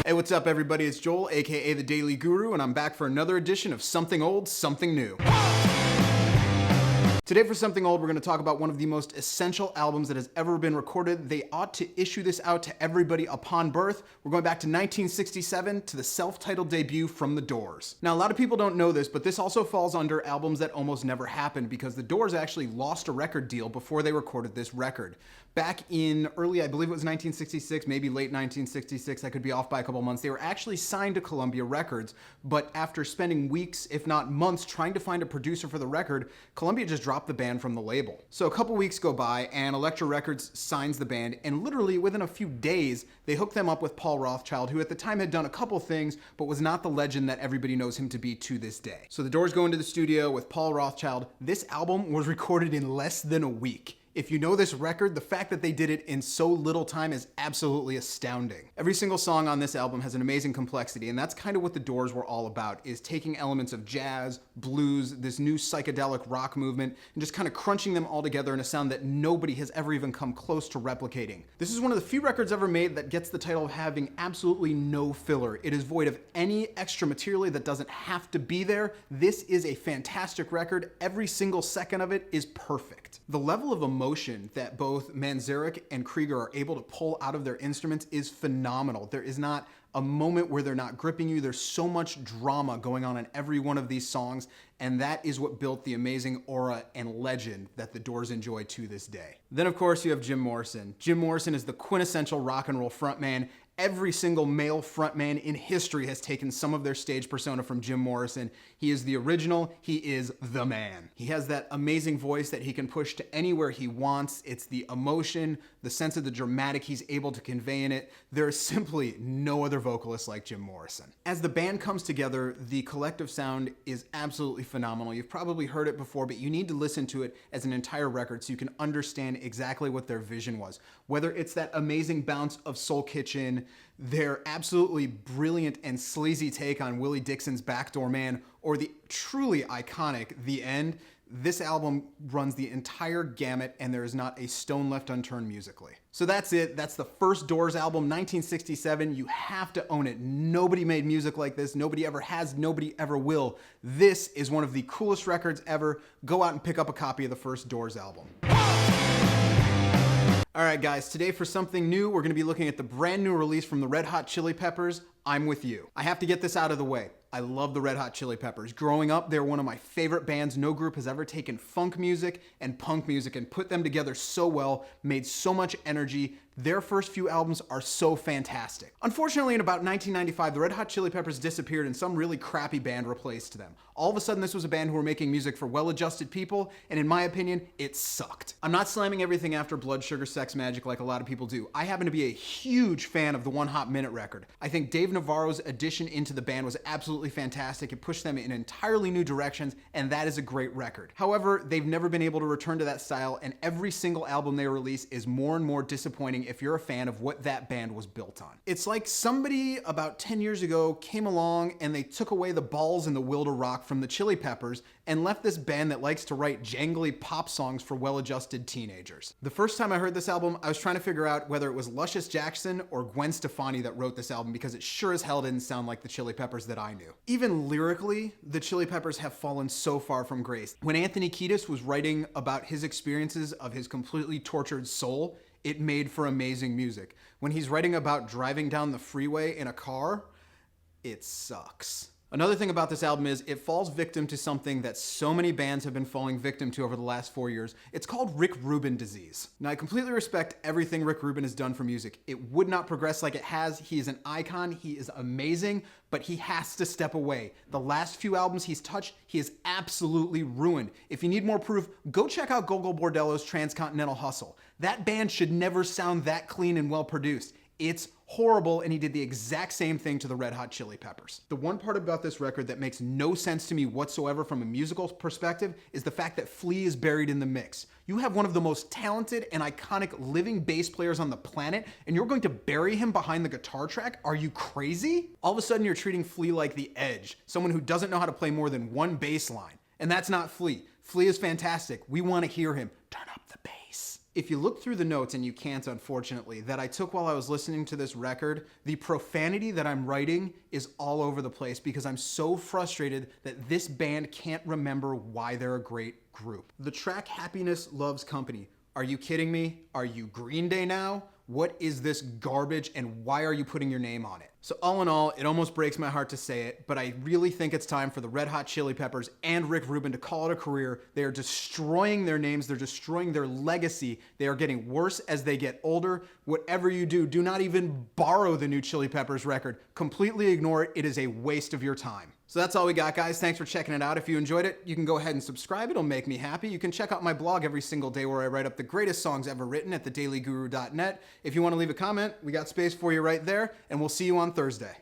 Hey, what's up everybody? It's Joel, aka The Daily Guru, and I'm back for another edition of Something Old, Something New. Today for Something Old, we're going to talk about one of the most essential albums that has ever been recorded. They ought to issue this out to everybody upon birth. We're going back to 1967 to the self-titled debut from The Doors. Now, a lot of people don't know this, but this also falls under albums that almost never happened because The Doors actually lost a record deal before they recorded this record. Back in early, I believe it was 1966, maybe late 1966, I could be off by a couple months, they were actually signed to Columbia Records, but after spending weeks, if not months, trying to find a producer for the record, Columbia just dropped the band from the label. So a couple weeks go by and Elektra Records signs the band, and literally within a few days, they hooked them up with Paul Rothchild, who at the time had done a couple things, but was not the legend that everybody knows him to be to this day. So the Doors go into the studio with Paul Rothchild. This album was recorded in less than a week. If you know this record, the fact that they did it in so little time is absolutely astounding. Every single song on this album has an amazing complexity, and that's kind of what the Doors were all about, is taking elements of jazz, blues, this new psychedelic rock movement, and just kind of crunching them all together in a sound that nobody has ever even come close to replicating. This is one of the few records ever made that gets the title of having absolutely no filler. It is void of any extra material that doesn't have to be there. This is a fantastic record. Every single second of it is perfect. The level of emotion that both Manzarek and Krieger are able to pull out of their instruments is phenomenal. There is not a moment where they're not gripping you. There's so much drama going on in every one of these songs, and that is what built the amazing aura and legend that the Doors enjoy to this day. Then of course you have Jim Morrison. Jim Morrison is the quintessential rock and roll frontman. Every single male frontman in history has taken some of their stage persona from Jim Morrison. He is the original, he is the man. He has that amazing voice that he can push to anywhere he wants. It's the emotion, the sense of the dramatic he's able to convey in it. There is simply no other vocalist like Jim Morrison. As the band comes together, the collective sound is absolutely phenomenal. You've probably heard it before, but you need to listen to it as an entire record so you can understand exactly what their vision was. Whether it's that amazing bounce of Soul Kitchen, their absolutely brilliant and sleazy take on Willie Dixon's Backdoor Man, or the truly iconic The End, this album runs the entire gamut and there is not a stone left unturned musically. So that's it. That's the first Doors album, 1967. You have to own it. Nobody made music like this. Nobody ever has. Nobody ever will. This is one of the coolest records ever. Go out and pick up a copy of the first Doors album. All right, guys, today for something new, we're going to be looking at the brand new release from the Red Hot Chili Peppers, I'm With You. I have to get this out of the way. I love the Red Hot Chili Peppers. Growing up, they're one of my favorite bands. No group has ever taken funk music and punk music and put them together so well, made so much energy. Their first few albums are so fantastic. Unfortunately, in about 1995, the Red Hot Chili Peppers disappeared and some really crappy band replaced them. All of a sudden, this was a band who were making music for well-adjusted people, and in my opinion, it sucked. I'm not slamming everything after Blood Sugar Sex Magic like a lot of people do. I happen to be a huge fan of the One Hot Minute record. I think Dave Navarro's addition into the band was absolutely fantastic. It pushed them in entirely new directions, and that is a great record. However, they've never been able to return to that style, and every single album they release is more and more disappointing if you're a fan of what that band was built on. It's like somebody about 10 years ago came along and they took away the balls and the will to rock from the Chili Peppers and left this band that likes to write jangly pop songs for well-adjusted teenagers. The first time I heard this album, I was trying to figure out whether it was Luscious Jackson or Gwen Stefani that wrote this album because it sure as hell didn't sound like the Chili Peppers that I knew. Even lyrically, the Chili Peppers have fallen so far from grace. When Anthony Kiedis was writing about his experiences of his completely tortured soul, it made for amazing music. When he's writing about driving down the freeway in a car, it sucks. Another thing about this album is it falls victim to something that so many bands have been falling victim to over the last 4 years. It's called Rick Rubin disease. Now, I completely respect everything Rick Rubin has done for music. It would not progress like it has. He is an icon. He is amazing, but he has to step away. The last few albums he's touched, he is absolutely ruined. If you need more proof, go check out Gogol Bordello's Transcontinental Hustle. That band should never sound that clean and well produced. It's horrible, and he did the exact same thing to the Red Hot Chili Peppers. The one part about this record that makes no sense to me whatsoever from a musical perspective is the fact that Flea is buried in the mix. You have one of the most talented and iconic living bass players on the planet, and you're going to bury him behind the guitar track? Are you crazy? All of a sudden, you're treating Flea like the Edge, someone who doesn't know how to play more than one bass line. And that's not Flea. Flea is fantastic. We want to hear him. Turn up the bass. If you look through the notes, and you can't unfortunately, that I took while I was listening to this record, the profanity that I'm writing is all over the place because I'm so frustrated that this band can't remember why they're a great group. The track Happiness Loves Company. Are you kidding me? Are you Green Day now? What is this garbage and why are you putting your name on it? So all in all, it almost breaks my heart to say it, but I really think it's time for the Red Hot Chili Peppers and Rick Rubin to call it a career. They are destroying their names. They're destroying their legacy. They are getting worse as they get older. Whatever you do, do not even borrow the new Chili Peppers record. Completely ignore it. It is a waste of your time. So that's all we got, guys. Thanks for checking it out. If you enjoyed it, you can go ahead and subscribe. It'll make me happy. You can check out my blog every single day where I write up the greatest songs ever written at thedailyguru.net. If you want to leave a comment, we got space for you right there, and we'll see you on Thursday.